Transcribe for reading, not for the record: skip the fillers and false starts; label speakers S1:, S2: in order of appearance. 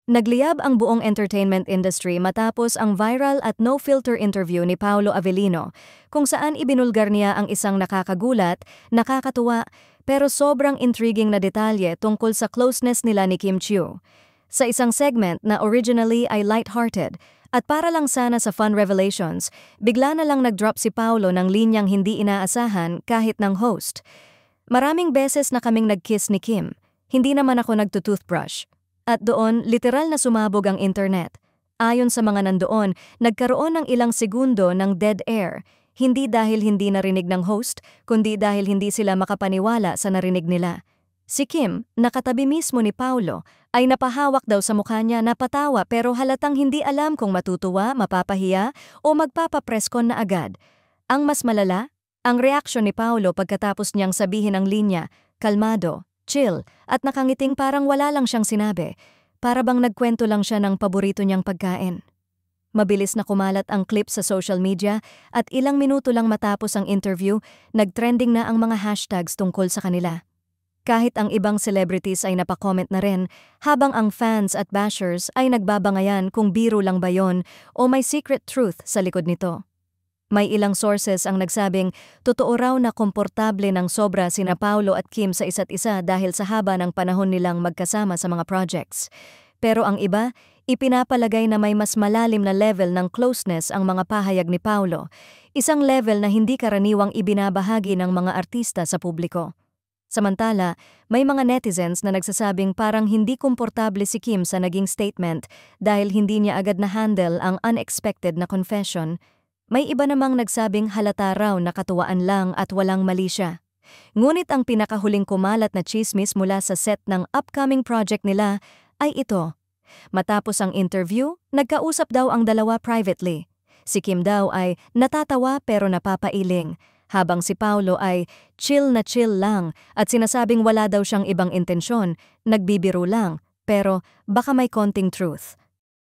S1: Nagliyab ang buong entertainment industry matapos ang viral at no-filter interview ni Paolo Avellino, kung saan ibinulgar niya ang isang nakakagulat, nakakatuwa, pero sobrang intriguing na detalye tungkol sa closeness nila ni Kim Chiu. Sa isang segment na originally ay lighthearted at para lang sana sa fun revelations, bigla na lang nag-drop si Paolo ng linyang hindi inaasahan kahit ng host. Maraming beses na kaming nag-kiss ni Kim, hindi naman ako nagtutoothbrush. At doon, literal na sumabog ang internet. Ayon sa mga nandoon, nagkaroon ng ilang segundo ng dead air, hindi dahil hindi narinig ng host, kundi dahil hindi sila makapaniwala sa narinig nila. Si Kim, nakatabi mismo ni Paolo, ay napahawak daw sa mukha niya, napatawa pero halatang hindi alam kung matutuwa, mapapahiya o magpapapreskon na agad. Ang mas malala, ang reaksyon ni Paolo pagkatapos niyang sabihin ang linya, kalmado, chill, at nakangiting parang wala lang siyang sinabi, para bang nagkwento lang siya ng paborito niyang pagkain. Mabilis na kumalat ang clip sa social media at ilang minuto lang matapos ang interview, nagtrending na ang mga hashtags tungkol sa kanila. Kahit ang ibang celebrities ay napakomment na rin, habang ang fans at bashers ay nagbabangayan kung biro lang ba yon o may secret truth sa likod nito. May ilang sources ang nagsabing totoo raw na komportable ng sobra sina Paolo at Kim sa isa't isa dahil sa haba ng panahon nilang magkasama sa mga projects. Pero ang iba, ipinapalagay na may mas malalim na level ng closeness ang mga pahayag ni Paolo, isang level na hindi karaniwang ibinabahagi ng mga artista sa publiko. Samantala, may mga netizens na nagsasabing parang hindi komportable si Kim sa naging statement dahil hindi niya agad na-handle ang unexpected na confession. May iba namang nagsabing halata raw na katuwaan lang at walang mali siya. Ngunit ang pinakahuling kumalat na chismis mula sa set ng upcoming project nila ay ito. Matapos ang interview, nagkausap daw ang dalawa privately. Si Kim daw ay natatawa pero napapailing, habang si Paolo ay chill na chill lang at sinasabing wala daw siyang ibang intensyon, nagbibiro lang, pero baka may konting truth.